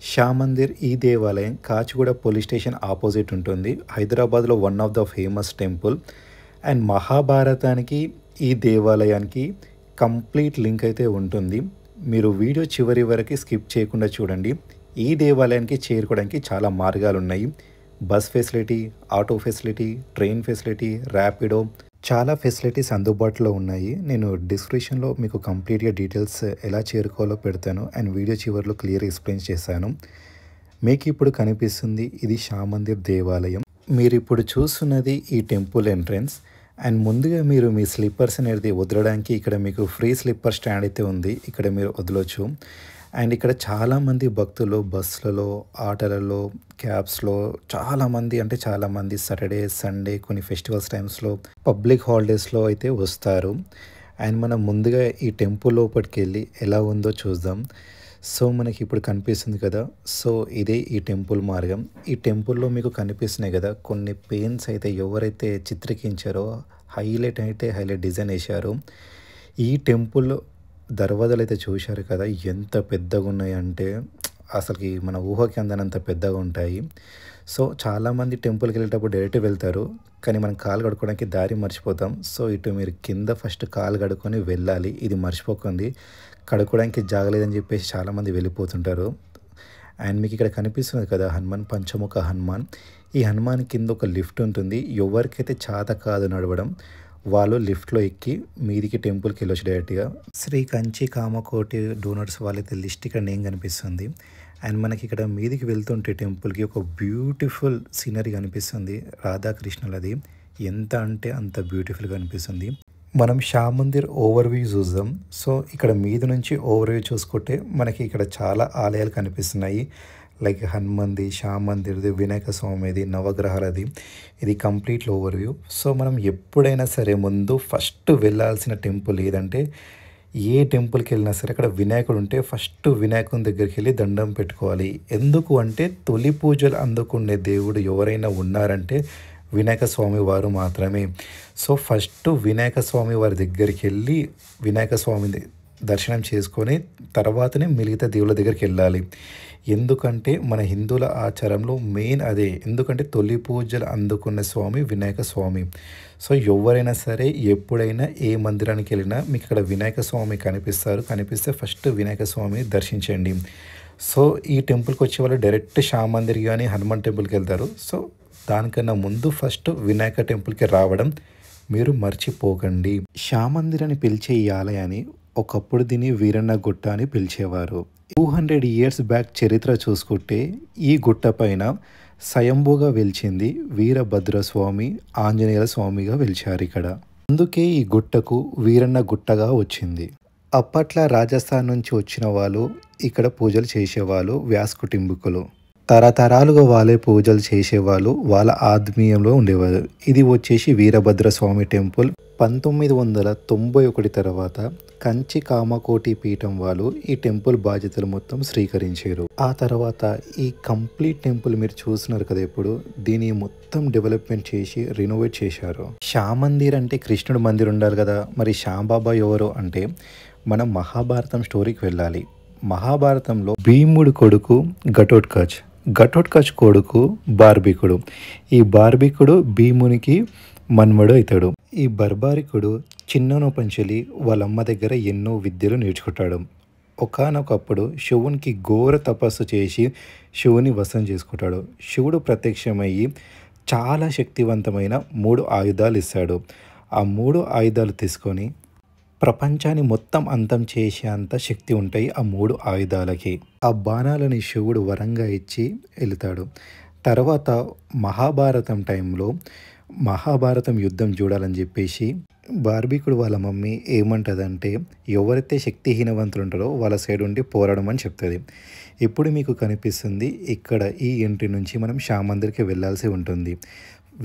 షా మందిర్ ఈ దేవాలయం Kachiguda police station opposite ఉంటుంది. హైదరాబాద్లో one of the famous temple. And మహాభారతానికి ఈ దేవాలయానికి కంప్లీట్ లింక్ అయితే ఉంటుంది. మీరు వీడియో చివరి వరకు స్కిప్ చేయకుండా చూడండి. ఈ దేవాలయానికి చేరుకోవడానికి చాలా మార్గాలు ఉన్నాయి. Bus facility, auto facility, train facility, Rapido, చాలా ఫెసిలిటీస్ అందుబాటులో ఉన్నాయి. నేను డిస్క్రిప్షన్లో మీకు కంప్లీట్గా డీటెయిల్స్ ఎలా చేరుకోవాలో పెడతాను. అండ్ వీడియో చివరిలో క్లియర్ ఎక్స్ప్లెయిన్ చేశాను. మీకు ఇప్పుడు కనిపిస్తుంది ఇది షా మందిర్ దేవాలయం. మీరు ఇప్పుడు చూస్తున్నది ఈ టెంపుల్ ఎంట్రన్స్. అండ్ ముందుగా మీరు మీ స్లిప్పర్స్ అనేది వదలడానికి ఇక్కడ మీకు ఫ్రీ స్లిప్పర్ స్టాండ్ అయితే ఉంది. ఇక్కడ మీరు వదలొచ్చు. అండ్ ఇక్కడ చాలామంది భక్తులు బస్సులలో, ఆటోలలో, క్యాబ్స్లో చాలామంది సాటర్డే, సండే, కొన్ని ఫెస్టివల్స్ టైమ్స్లో, పబ్లిక్ హాలిడేస్లో అయితే వస్తారు. అండ్ మనం ముందుగా ఈ టెంపుల్ లోపలికి వెళ్ళి ఎలా ఉందో చూద్దాం. సో మనకి ఇప్పుడు కనిపిస్తుంది కదా, సో ఇదే ఈ టెంపుల్ మార్గం. ఈ టెంపుల్లో మీకు కనిపిస్తున్నాయి కదా కొన్ని పెయింట్స్ అయితే ఎవరైతే చిత్రీకరించారో హైలైట్ డిజైన్ వేశారు. ఈ టెంపుల్ దర్వాజాలు అయితే చూశారు కదా ఎంత పెద్దగా ఉన్నాయంటే అసలుకి మన ఊహకి అందనంత పెద్దగా ఉంటాయి. సో చాలామంది టెంపుల్కి వెళ్ళేటప్పుడు డైరెక్ట్ వెళ్తారు, కానీ మనం కాలు కడుక్కోవడానికి దారి మర్చిపోతాం. సో ఇటు మీరు కింద ఫస్ట్ కాలు కడుక్కొని వెళ్ళాలి. ఇది మర్చిపోకండి, కడుక్కోవడానికి జాగలేదని చెప్పేసి చాలామంది వెళ్ళిపోతుంటారు. అండ్ మీకు ఇక్కడ కనిపిస్తుంది కదా హనుమాన్, పంచముఖ హనుమాన్. ఈ హనుమాన్ కింద ఒక లిఫ్ట్ ఉంటుంది. ఎవరికైతే చేత కాదు నడవడం వాళ్ళు లిఫ్ట్లో ఎక్కి మీదికి టెంపుల్కి వెళ్ళొచ్చు డైరెక్ట్గా. శ్రీ కంచి కామకోటి డోనర్స్ వాళ్ళైతే లిస్ట్ ఇక్కడ నేమ్ కనిపిస్తుంది. అండ్ మనకి ఇక్కడ మీదికి వెళ్తుంటే టెంపుల్కి ఒక బ్యూటిఫుల్ సీనరీ కనిపిస్తుంది. రాధాకృష్ణులది ఎంత అంటే అంత బ్యూటిఫుల్గా కనిపిస్తుంది. మనం షా మందిర్ ఓవర్ వ్యూ చూద్దాం. సో ఇక్కడ మీద నుంచి ఓవర్ వ్యూ చూసుకుంటే మనకి ఇక్కడ చాలా ఆలయాలు కనిపిస్తున్నాయి. లైక్ హనుమంది, షా మందిర్ది, వినాయక స్వామిది, నవగ్రహాలది. ఇది కంప్లీట్ ఓవర్ వ్యూ. సో మనం ఎప్పుడైనా సరే ముందు ఫస్ట్ వెళ్ళాల్సిన టెంపుల్ ఏదంటే, ఏ టెంపుల్కి వెళ్ళినా సరే అక్కడ వినాయకుడు ఉంటే ఫస్ట్ వినాయకుని దగ్గరికి వెళ్ళి దండం పెట్టుకోవాలి. ఎందుకు అంటే తొలి పూజలు అందుకునే దేవుడు ఎవరైనా ఉన్నారంటే వినాయక స్వామి వారు మాత్రమే. సో ఫస్ట్ వినాయక స్వామి వారి దగ్గరికి వెళ్ళి వినాయక స్వామిని దర్శనం చేసుకొని తర్వాతనే మిగతా దేవుళ్ళ దగ్గరికి వెళ్ళాలి. ఎందుకంటే మన హిందువుల ఆచారంలో మెయిన్ అదే. ఎందుకంటే తొలి పూజలు అందుకున్న స్వామి వినాయక స్వామి. సో ఎవరైనా సరే ఎప్పుడైనా ఏ మందిరానికి వెళ్ళినా మీకు ఇక్కడ వినాయక స్వామి కనిపిస్తారు. కనిపిస్తే ఫస్ట్ వినాయక స్వామిని దర్శించండి. సో ఈ టెంపుల్కి వచ్చే వాళ్ళు డైరెక్ట్ షా మందిర్ కానీ హనుమాన్ టెంపుల్కి వెళ్తారు. సో దానికన్నా ముందు ఫస్ట్ వినాయక టెంపుల్కి రావడం మీరు మర్చిపోకండి. షా మందిర్ అని పిలిచే ఈ ఆలయాన్ని ఒకప్పుడు దీన్ని వీరన్న గుట్ట అని పిలిచేవారు. 200 years బ్యాక్ చరిత్ర చూసుకుంటే ఈ గుట్ట పైన స్వయంభూగా వెలిచింది వీరభద్రస్వామి, ఆంజనేయుల స్వామిగా వెలిచారు ఇక్కడ. అందుకే ఈ గుట్టకు వీరన్న గుట్టగా వచ్చింది. అప్పట్లో రాజస్థాన్ నుంచి వచ్చిన వాళ్ళు ఇక్కడ పూజలు చేసేవాళ్ళు, వ్యాస్ కుటుంబీకులు. తరతరాలుగా వాళ్ళే పూజలు చేసేవాళ్ళు, వాళ్ళ ఆత్మీయంలో ఉండేవారు. ఇది వచ్చేసి వీరభద్రస్వామి టెంపుల్. 1991 తర్వాత కంచి కామకోటి పీఠం వాళ్ళు ఈ టెంపుల్ బాధ్యతలు మొత్తం స్వీకరించారు. ఆ తర్వాత ఈ కంప్లీట్ టెంపుల్ మీరు చూస్తున్నారు కదా, ఇప్పుడు దీన్ని మొత్తం డెవలప్మెంట్ చేసి రినోవేట్ చేశారు. షా మందిర్ అంటే కృష్ణుడు మందిర్ ఉండాలి కదా, మరి శ్యాంబాబా ఎవరు అంటే మనం మహాభారతం స్టోరీకి వెళ్ళాలి. మహాభారతంలో భీముడు కొడుకు ఘటోత్కచ్ కొడుకు బార్బికుడు. ఈ బార్బికుడు భీమునికి మన్మడు అవుతాడు. ఈ బర్బారికుడు చిన్ననోపంచెలి వాళ్ళమ్మ దగ్గర ఎన్నో విద్యలు నేర్చుకుంటాడు. ఒకానొకప్పుడు శివునికి ఘోర తపస్సు చేసి శివుని వశం చేసుకుంటాడు. శివుడు ప్రత్యక్షమయ్యి చాలా శక్తివంతమైన 3 ఆయుధాలు ఇస్తాడు. ఆ 3 ఆయుధాలు తీసుకొని ప్రపంచాన్ని మొత్తం అంతం చేసే అంత శక్తి ఉంటాయి ఆ 3 ఆయుధాలకి. ఆ బాణాలని శివుడు వరంగా ఇచ్చి వెళతాడు. తర్వాత మహాభారతం టైంలో మహాభారతం యుద్ధం చూడాలని చెప్పేసి బార్బికుడు వాళ్ళ మమ్మీ ఏమంటుందంటే ఎవరైతే శక్తిహీనవంతులు ఉంటారో వాళ్ళ సైడ్ ఉండి పోరాడమని చెప్తుంది. ఇప్పుడు మీకు కనిపిస్తుంది ఇక్కడ ఈ ఎంట్రీ నుంచి మనం షా మందిర్కి వెళ్ళాల్సి ఉంటుంది.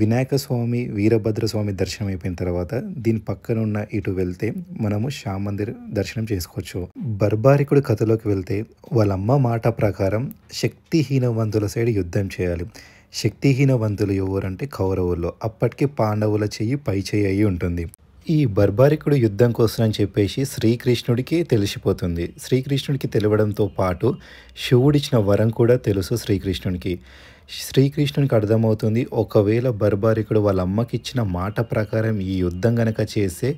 వినాయక స్వామి, వీరభద్ర స్వామి దర్శనం అయిపోయిన తర్వాత దీని పక్కన ఉన్న ఇటు వెళ్తే మనము షా మందిర్ దర్శనం చేసుకోవచ్చు. బర్బారికుడు కథలోకి వెళ్తే వాళ్ళమ్మ మాట ప్రకారం శక్తిహీనవంతుల సైడ్ యుద్ధం చేయాలి. శక్తిహీనవంతులు ఎవరంటే కౌరవుల్లో. అప్పటికి పాండవుల చెయ్యి పై చెయ్యి అయి ఉంటుంది. ఈ బర్బారికుడు యుద్ధం కోసం అని చెప్పేసి శ్రీకృష్ణుడికి తెలిసిపోతుంది. శ్రీకృష్ణుడికి తెలవడంతో పాటు శివుడిచ్చిన వరం కూడా తెలుసు శ్రీకృష్ణునికి. శ్రీకృష్ణునికి అర్థమవుతుంది ఒకవేళ బర్బారికుడు వాళ్ళ అమ్మకిచ్చిన మాట ప్రకారం ఈ యుద్ధం గనక చేస్తే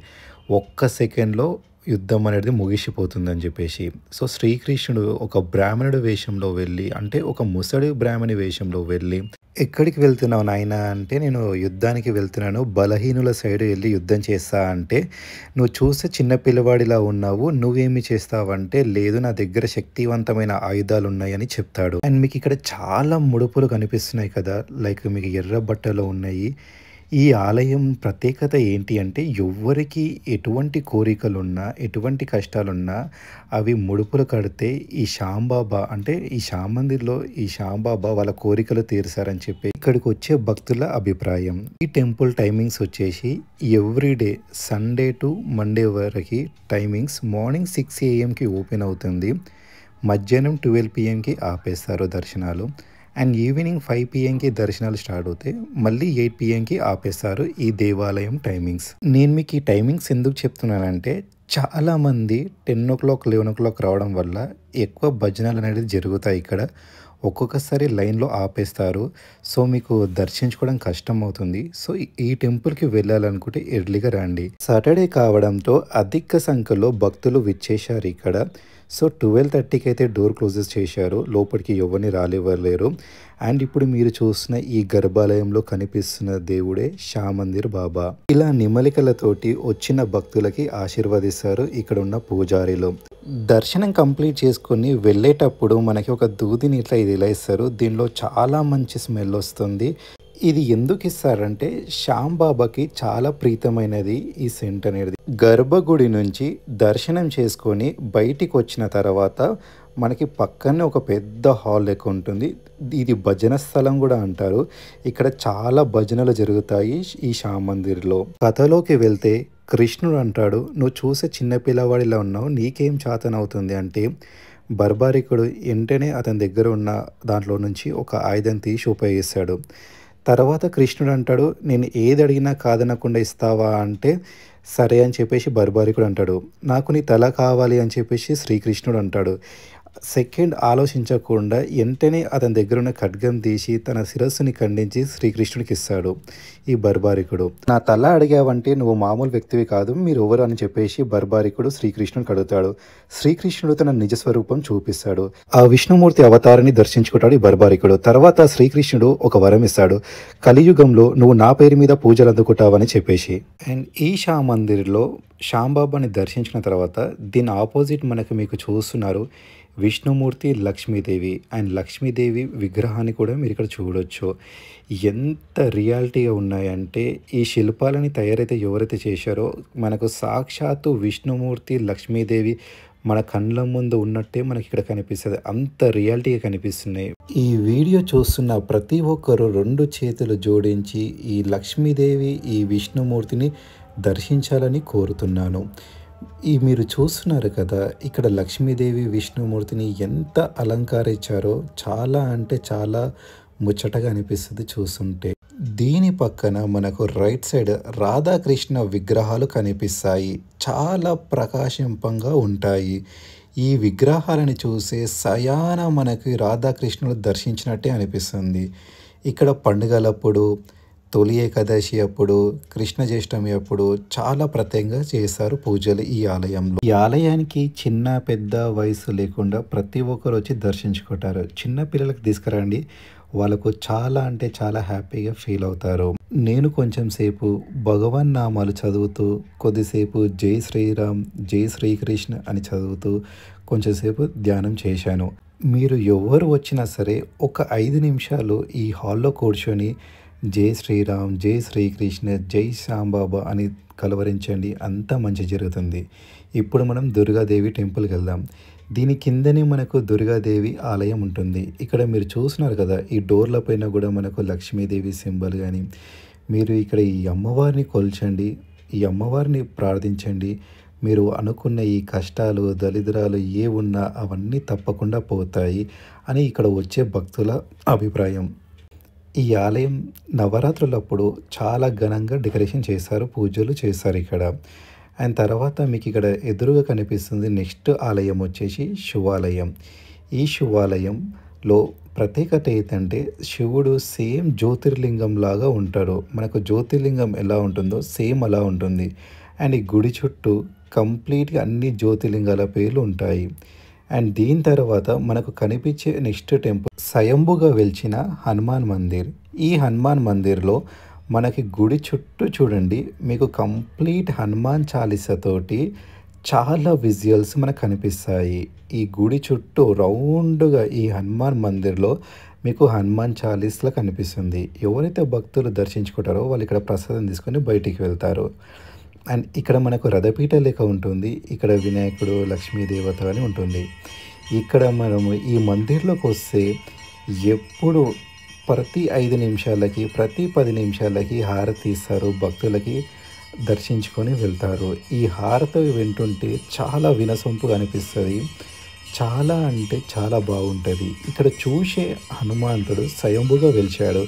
ఒక్క సెకండ్‌లో యుద్ధం అనేది ముగిసిపోతుందని చెప్పేసి. సో, శ్రీకృష్ణుడు ఒక బ్రాహ్మణుడి వేషంలో వెళ్ళి అంటే ఒక ముసలి బ్రాహ్మణి వేషంలో వెళ్ళి "ఎక్కడికి వెళ్తున్నావు నాయనా" అంటే "నేను యుద్ధానికి వెళ్తున్నాను. బలహీనుల సైడ్ ఎళ్లి యుద్ధం చేస్తా" అంటే "నువ్వు చూస్తే చిన్న పిల్లవాడిలా ఉన్నావు. నువ్వేమి చేస్తావంటే" "లేదు నా దగ్గర శక్తివంతమైన ఆయుధాలున్నాయని" చెప్తాడు. అండ్ మీకు ఇక్కడ చాలా ముడుపులు కనిపిస్తున్నాయి కదా! లైక్ మీకు ఎర్ర బట్టలో ఉన్నాయి. ఈ ఆలయం ప్రత్యేకత ఏంటి అంటే ఎవ్వరికి ఎటువంటి కోరికలున్నా, ఎటువంటి కష్టాలున్నా అవి ముడుపులు కడితే ఈ శ్యాంబాబా అంటే ఈ శ్యామ్ మందిర్‌లో ఈ శ్యాంబాబా వాళ్ళ కోరికలు తీరుస్తారని చెప్పి ఇక్కడికి వచ్చే భక్తుల అభిప్రాయం. ఈ టెంపుల్ టైమింగ్స్ వచ్చేసి ఎవ్రీడే సండే టు మండే వరకి టైమింగ్స్ మార్నింగ్ 6 AM ఓపెన్ అవుతుంది. మధ్యాహ్నం 12 PMకి ఆపేస్తారు దర్శనాలు. అండ్ ఈవినింగ్ 5 PMకి దర్శనాలు స్టార్ట్ అవుతాయి. మళ్ళీ 8 PMకి ఆపేస్తారు ఈ దేవాలయం టైమింగ్స్. నేను మీకు ఈ టైమింగ్స్ ఎందుకు చెప్తున్నానంటే చాలామంది 10 o'clock 11 o'clock రావడం వల్ల ఎక్కువ భజనలు అనేది జరుగుతాయి ఇక్కడ. ఒక్కొక్కసారి లైన్‌లో ఆపేస్తారు. సో, మీకు దర్శించుకోవడం కష్టం అవుతుంది. సో, ఈ టెంపుల్‌కి వెళ్ళాలనుకుంటే ఎర్లీగా రండి. సాటర్డే కావడంతో అధిక సంఖ్యలో భక్తులు విచ్చేశారు ఇక్కడ. సో, 12:30కి అయితే డోర్ క్లోజెస్ చేశారు. లోపలికి ఎవరిని రానివ్వలేరు. అండ్ ఇప్పుడు మీరు చూస్తున్న ఈ గర్భాలయంలో కనిపిస్తున్న దేవుడే శ్యామ్ మందిర్ బాబా. ఇలా నిమలికలతోటి వచ్చిన భక్తులకి ఆశీర్వదిస్తారు ఇక్కడ ఉన్న పూజారులు. దర్శనం కంప్లీట్ చేసుకొని వెళ్ళేటప్పుడు మనకి ఒక దూదిని ఇట్లా ఇది ఇలా ఇస్తారు. దీనిలో చాలా మంచి స్మెల్ వస్తుంది. ఇది ఎందుకు ఇస్తారంటే శ్యామ్ బాబాకి చాలా ప్రీతమైనది ఈ సెంట్ అనేది. గర్భగుడి నుంచి దర్శనం చేసుకొని బయటికి వచ్చిన తర్వాత మనకి పక్కనే ఒక పెద్ద హాల్ లెక్క ఉంటుంది. ఇది భజన స్థలం కూడా అంటారు. ఇక్కడ చాలా భజనలు జరుగుతాయి ఈ శ్యామ్ మందిర్‌లో. కథలోకి వెళ్తే కృష్ణుడు అంటాడు "నువ్వు చూసే చిన్న పిల్లవాడిలా ఉన్నావు. నీకేం చేతనవుతుంది" అంటే బర్బారికుడు వెంటనే అతని దగ్గర ఉన్న దాంట్లో నుంచి ఒక ఆయుధం తీసి ఉపయోగిస్తాడు. తర్వాత కృష్ణుడు అంటాడు "నేను ఏది అడిగినా కాదనకుండా ఇస్తావా" అంటే సరే అని చెప్పేసి బర్బారికుడు అంటాడు. "నాకు నీ తల కావాలి" అని చెప్పేసి శ్రీకృష్ణుడు అంటాడు. సెకండ్ ఆలోచించకుండా వెంటనే అతని దగ్గర ఉన్న ఖడ్గం తీసి తన శిరస్సుని ఖండించి శ్రీకృష్ణుడికి ఇస్తాడు ఈ బర్బారికుడు. "నా తల అడిగావంటే నువ్వు మామూలు వ్యక్తివి కాదు. మీరు ఎవరు" అని చెప్పేసి బర్బారికుడు శ్రీకృష్ణుడికి అడుగుతాడు. శ్రీకృష్ణుడు తన నిజ స్వరూపం చూపిస్తాడు. ఆ విష్ణుమూర్తి అవతారాన్ని దర్శించుకుంటాడు ఈ బర్బారికుడు. తర్వాత శ్రీకృష్ణుడు ఒక వరం ఇస్తాడు. కలియుగంలో నువ్వు నా పేరు మీద పూజలు అందుకుంటావని చెప్పేసి. అండ్ ఈ శ్యామ్ మందిర్‌లో శ్యామ్ బాబాని దర్శించిన తర్వాత దీని ఆపోజిట్ మనకు మీకు చూస్తున్నారు విష్ణుమూర్తి, లక్ష్మీదేవి. అండ్ లక్ష్మీదేవి విగ్రహాన్ని కూడా మీరు ఇక్కడ చూడొచ్చు. ఎంత రియాలిటీగా ఉన్నాయంటే ఈ శిల్పాలని తయారైతే ఎవరైతే చేశారో మనకు సాక్షాత్తు విష్ణుమూర్తి, లక్ష్మీదేవి మన కళ్ళ ముందు ఉన్నట్టే మనకి ఇక్కడ కనిపిస్తుంది. అంత రియాలిటీగా కనిపిస్తున్నాయి. ఈ వీడియో చూస్తున్న ప్రతి ఒక్కరు 2 చేతులు జోడించి ఈ లక్ష్మీదేవి, ఈ విష్ణుమూర్తిని దర్శించాలని కోరుతున్నాను. మీరు చూస్తున్నారు కదా ఇక్కడ లక్ష్మీదేవి, విష్ణుమూర్తిని ఎంత అలంకరించారో చాలా అంటే చాలా ముచ్చటగా అనిపిస్తుంది చూస్తుంటే. దీని పక్కన మనకు రైట్ సైడ్ రాధాకృష్ణ విగ్రహాలు కనిపిస్తాయి. చాలా ప్రకాశంగా ఉంటాయి. ఈ విగ్రహాలను చూసే సయాన మనకి రాధాకృష్ణుడు దర్శించినట్టే అనిపిస్తుంది. ఇక్కడ పండుగలప్పుడు, తొలి ఏకాదశి అప్పుడు, కృష్ణ జ్యేష్ఠమి అప్పుడు చాలా ప్రత్యేకంగా చేస్తారు పూజలు ఈ ఆలయంలో. ఈ ఆలయానికి చిన్న పెద్ద వయసు లేకుండా ప్రతి ఒక్కరు వచ్చి దర్శించుకుంటారు. చిన్న పిల్లలకు తీసుకురండి, వాళ్ళకు చాలా అంటే చాలా హ్యాపీగా ఫీల్ అవుతారు. నేను కొంచెం సేపు భగవాన్ నామాలు చదువుతూ, కొద్దిసేపు జై శ్రీరామ్, జై శ్రీకృష్ణ అని చదువుతూ కొంచెంసేపు ధ్యానం చేశాను. మీరు ఎవరు వచ్చినా సరే ఒక 5 నిమిషాలు ఈ హాల్లో కూర్చొని జై శ్రీరామ్, జై శ్రీకృష్ణ, జై శ్యాంబాబా అని కలవరించండి. అంతా మంచి జరుగుతుంది. ఇప్పుడు మనం దుర్గాదేవి టెంపుల్కి వెళ్దాం. దీని కిందనే మనకు దుర్గాదేవి ఆలయం ఉంటుంది. ఇక్కడ మీరు చూస్తున్నారు కదా ఈ డోర్ల పైన కూడా మనకు లక్ష్మీదేవి సింబల్ కానీ. మీరు ఇక్కడ ఈ అమ్మవారిని కొల్చండి, ఈ అమ్మవారిని ప్రార్థించండి. మీరు అనుకున్న ఈ కష్టాలు, దరిద్రాలు ఏ ఉన్నా అవన్నీ తప్పకుండా పోతాయి అని ఇక్కడ వచ్చే భక్తుల అభిప్రాయం. ఈ ఆలయం నవరాత్రులప్పుడు చాలా ఘనంగా డెకరేషన్ చేశారు. పూజలు చేశారు ఇక్కడ. అండ్ తర్వాత మీకు ఇక్కడ ఎదురుగా కనిపిస్తుంది నెక్స్ట్ ఆలయం వచ్చేసి శివాలయం. ఈ శివాలయంలో ప్రత్యేకత ఏంటంటే శివుడు సేమ్ జ్యోతిర్లింగం లాగా ఉంటాడు. మనకు జ్యోతిర్లింగం ఎలా ఉంటుందో సేమ్ అలా ఉంటుంది. అండ్ ఈ గుడి చుట్టూ కంప్లీట్‌గా అన్ని జ్యోతిర్లింగాల పేర్లు ఉంటాయి. అండ్ దీని తర్వాత మనకు కనిపించే నెక్స్ట్ టెంపుల్ స్వయంభుగా వెలిచిన హనుమాన్ మందిర్. ఈ హనుమాన్ మందిర్‌లో మనకి గుడి చుట్టూ చూడండి మీకు కంప్లీట్ హనుమాన్ చాలీసాతోటి చాలా విజువల్స్ మనకు కనిపిస్తాయి. ఈ గుడి చుట్టూ రౌండ్‌గా ఈ హనుమాన్ మందిర్‌లో మీకు హనుమాన్ చాలీస్‌లా కనిపిస్తుంది. ఎవరైతే భక్తులు దర్శించుకుంటారో వాళ్ళు ఇక్కడ ప్రసాదం తీసుకొని బయటికి వెళ్తారు. అండ్ ఇక్కడ మనకు రథపీఠ లెక్క ఉంటుంది. ఇక్కడ వినాయకుడు, లక్ష్మీ దేవత అని ఉంటుంది. ఇక్కడ మనము ఈ మందిర్‌లోకి వస్తే ఎప్పుడు ప్రతి 5 నిమిషాలకి, ప్రతి 10 నిమిషాలకి హారతి ఇస్తారు. భక్తులకి దర్శించుకొని వెళ్తారు. ఈ హారతి వింటుంటే చాలా వినసొంపుగా అనిపిస్తది. చాలా అంటే చాలా బాగుంటది. ఇక్కడ చూసే హనుమంతుడు స్వయంభుగా వెలిచాడు.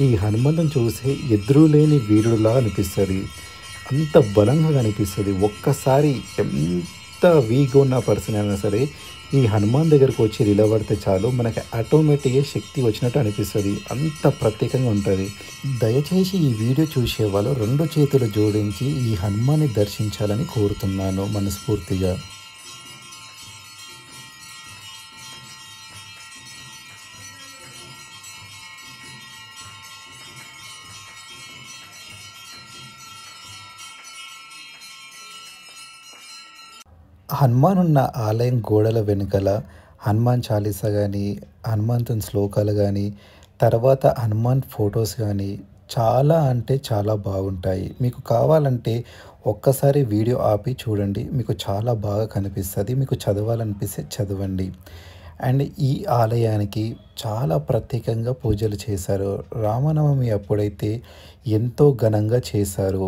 ఈ హనుమంతుని చూస్తే ఎదురులేని వీరుడులా అనిపిస్తది. అంత బలంగా కనిపిస్తది. ఒక్కసారి ఎంత వీక్‌గా ఉన్న పర్సన్ అయినా సరే ఈ హనుమాన్ దగ్గరకు వచ్చి నిలబడితే చాలు మనకి ఆటోమేటిక్‌గా శక్తి వచ్చినట్టు అనిపిస్తది. అంత ప్రత్యేకంగా ఉంటది. దయచేసి ఈ వీడియో చూసేవాళ్ళు 2 చేతులు జోడించి ఈ హనుమాన్ని దర్శించాలని కోరుతున్నాను మనస్ఫూర్తిగా. హనుమాన్ ఉన్న ఆలయం గోడల వెనుకల హనుమాన్ చాలీసా కానీ, హనుమంతుని శ్లోకాలు కానీ, తర్వాత హనుమాన్ ఫొటోస్ కానీ చాలా అంటే చాలా బాగుంటాయి. మీకు కావాలంటే ఒక్కసారి వీడియో ఆపి చూడండి. మీకు చాలా బాగా కనిపిస్తది. మీకు చదవాలనిపిస్తే చదవండి. అండ్ ఈ ఆలయానికి చాలా ప్రత్యేకంగా పూజలు చేశారు. రామనవమి అప్పుడైతే ఎంతో ఘనంగా చేశారు.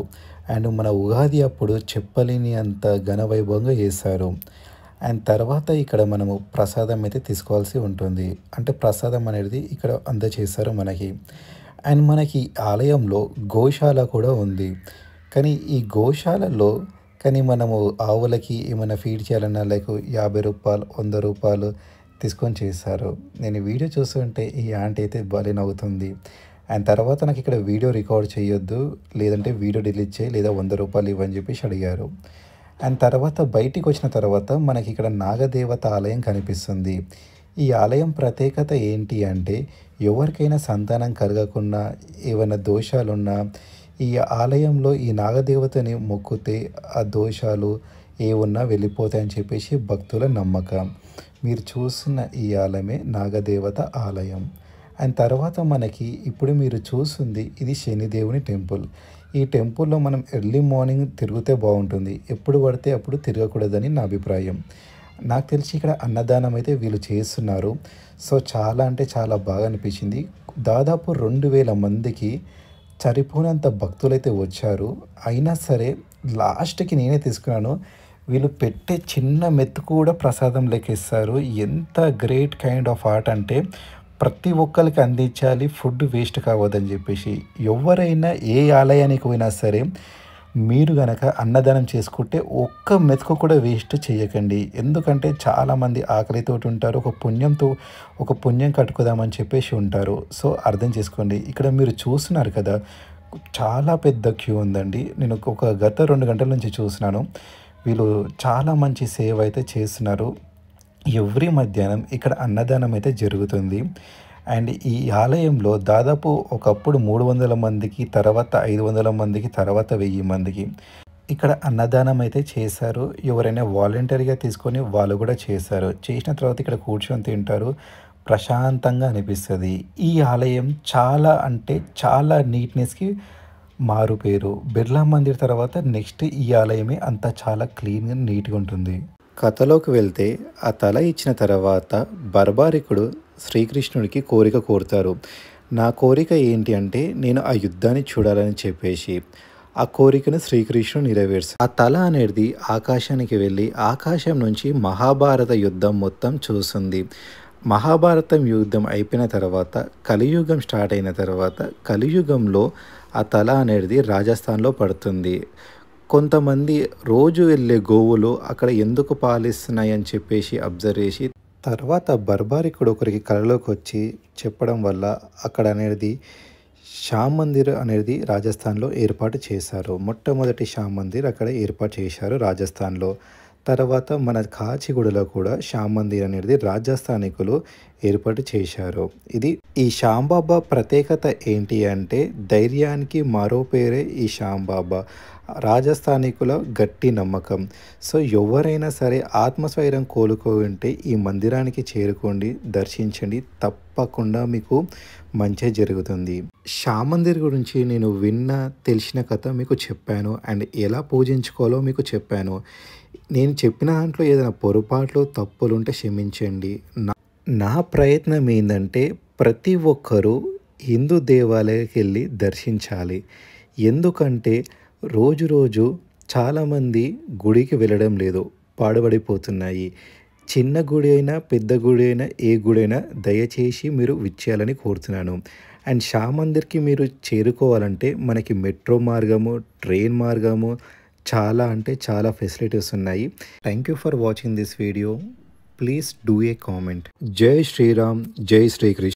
అండ్ మన ఉగాది అప్పుడు చెప్పలేని అంత ఘనవైభవంగా చేశారు. అండ్ తర్వాత ఇక్కడ మనము ప్రసాదం అయితే తీసుకోవాల్సి ఉంటుంది. అంటే ప్రసాదం అనేది ఇక్కడ అందజేశారు మనకి. అండ్ మనకి ఆలయంలో గోశాల కూడా ఉంది. కానీ ఈ గోశాలలో మనము ఆవులకి ఏమైనా ఫీడ్ చేయాలన్నా లైక్ రూ. 50, రూ. 100 తీసుకొని చేశారు. నేను ఈ వీడియో చూస్తుంటే ఈ ఆంటీ అయితే భలే నవ్వుతుంది. అండ్ తర్వాత నాకు ఇక్కడ వీడియో రికార్డ్ చేయొద్దు, లేదంటే వీడియో డిలీట్ చేయి, లేదా రూ. 100 ఇవ్వని చెప్పేసి అడిగారు. అండ్ తర్వాత బయటికి వచ్చిన తర్వాత మనకి ఇక్కడ నాగదేవత ఆలయం కనిపిస్తుంది. ఈ ఆలయం ప్రత్యేకత ఏంటి అంటే ఎవరికైనా సంతానం కలగకున్నా, ఏమైనా దోషాలున్నా ఈ ఆలయంలో ఈ నాగదేవతని మొక్కితే ఆ దోషాలు ఏమున్నా వెళ్ళిపోతాయని చెప్పేసి భక్తుల నమ్మకం. మీరు చూస్తున్న ఈ ఆలయమే నాగదేవత ఆలయం. అండ్ తర్వాత మనకి ఇప్పుడు మీరు చూస్తుంది ఇది శనిదేవుని టెంపుల్. ఈ టెంపుల్లో మనం ఎర్లీ మార్నింగ్ తిరిగితే బాగుంటుంది. ఎప్పుడు పడితే అప్పుడు తిరగకూడదని నా అభిప్రాయం. నాకు తెలిసి ఇక్కడ అన్నదానం అయితే వీళ్ళు చేస్తున్నారు. సో చాలా అంటే చాలా బాగా అనిపించింది. దాదాపు 2000 మందికి సరిపోనంత భక్తులైతే వచ్చారు. అయినా సరే లాస్ట్కి నేనే తీసుకున్నాను. వీళ్ళు పెట్టే చిన్న మెతుకు కూడా ప్రసాదం లెక్కిస్తారు. ఎంత గ్రేట్ కైండ్ ఆఫ్ ఆర్ట్ అంటే ప్రతి ఒక్కరికి అందించాలి, ఫుడ్ వేస్ట్ కావద్దని చెప్పేసి. ఎవరైనా ఏ ఆలయానికి పోయినా సరే మీరు గనక అన్నదానం చేసుకుంటే ఒక్క మెతుకు కూడా వేస్ట్ చేయకండి. ఎందుకంటే చాలామంది ఆకలితోటి ఉంటారు. ఒక పుణ్యం కట్టుకుందామని చెప్పేసి ఉంటారు. సో అర్థం చేసుకోండి. ఇక్కడ మీరు చూస్తున్నారు కదా, చాలా పెద్ద క్యూ ఉందండి. నేను గత 2 గంటల నుంచి చూస్తున్నాను. వీళ్ళు చాలా మంచి సేవ అయితే చేస్తున్నారు. ఎవ్రీ మధ్యాహ్నం ఇక్కడ అన్నదానం అయితే జరుగుతుంది. అండ్ ఈ ఆలయంలో దాదాపు ఒకప్పుడు 300 మందికి, తర్వాత 500 మందికి, తర్వాత 1000 మందికి ఇక్కడ అన్నదానం అయితే చేశారు. ఎవరైనా వాలంటరీగా తీసుకొని వాళ్ళు కూడా చేశారు. చేసిన తర్వాత ఇక్కడ కూర్చొని తింటారు. ప్రశాంతంగా అనిపిస్తుంది. ఈ ఆలయం చాలా అంటే చాలా నీట్నెస్కి మారు పేరు. బిర్లా మందిర్ తర్వాత నెక్స్ట్ ఈ ఆలయమే అంత చాలా క్లీన్గా నీట్గా ఉంటుంది. కథలోకి వెళ్తే ఆ తల ఇచ్చిన తర్వాత బర్బారికుడు శ్రీకృష్ణుడికి కోరిక కోరుతారు. నా కోరిక ఏంటి అంటే నేను ఆ యుద్ధాన్ని చూడాలని చెప్పేసి ఆ కోరికను శ్రీకృష్ణుడు నెరవేర్చారు. ఆ తల అనేది ఆకాశానికి వెళ్ళి ఆకాశం నుంచి మహాభారత యుద్ధం మొత్తం చూస్తుంది. మహాభారతం యుద్ధం అయిపోయిన తర్వాత కలియుగం స్టార్ట్ అయిన తర్వాత కలియుగంలో ఆ తల అనేది రాజస్థాన్లో పడుతుంది. కొంతమంది రోజు వెళ్ళే గోవులు అక్కడ ఎందుకు పాలిస్తున్నాయి అని చెప్పేసి అబ్జర్వ్ చేసి తర్వాత బర్బారికుడు ఒకరికి కలలోకి వచ్చి చెప్పడం వల్ల అక్కడ అనేది శ్యామ్ మందిర్ అనేది రాజస్థాన్లో ఏర్పాటు చేశారు. మొట్టమొదటి శ్యామ్ మందిర్ అక్కడ ఏర్పాటు చేశారు రాజస్థాన్లో. తర్వాత మన కాచిగూడలో కూడా శ్యామ్ మందిర్ అనేది రాజస్థానికులు ఏర్పాటు చేశారు. ఇది ఈ శ్యాంబాబా ప్రత్యేకత ఏంటి అంటే ధైర్యానికి మరో పేరే ఈ శ్యాంబాబా. రాజస్థానికుల గట్టి నమ్మకం. సో ఎవరైనా సరే ఆత్మస్థైర్యం కోలుకుంటే ఈ మందిరానికి చేరుకోండి, దర్శించండి, తప్పకుండా మీకు మంచి జరుగుతుంది. శ్యామ్ మందిర్ గురించి నేను తెలిసిన కథ మీకు చెప్పాను అండ్ ఎలా పూజించుకోవాలో మీకు చెప్పాను. నేను చెప్పిన దాంట్లో ఏదైనా పొరపాట్లు తప్పులు ఉంటే క్షమించండి. నా ప్రయత్నం ఏంటంటే ప్రతి ఒక్కరూ హిందూ దేవాలయానికి వెళ్ళి దర్శించాలి. ఎందుకంటే రోజు రోజు చాలామంది గుడికి వెళ్ళడం లేదు, పాడుపడిపోతున్నాయి. చిన్న గుడి అయినా పెద్ద గుడి అయినా ఏ గుడి అయినా దయచేసి మీరు విచ్చేయాలని కోరుతున్నాను. అండ్ శ్యామ్ మందిర్కి మీరు చేరుకోవాలంటే మనకి మెట్రో మార్గము, ట్రైన్ మార్గము చాలా అంటే చాలా ఫెసిలిటీస్ ఉన్నాయి. Thank you for watching this video. Please do a comment. జై శ్రీరామ్, జై శ్రీకృష్ణ.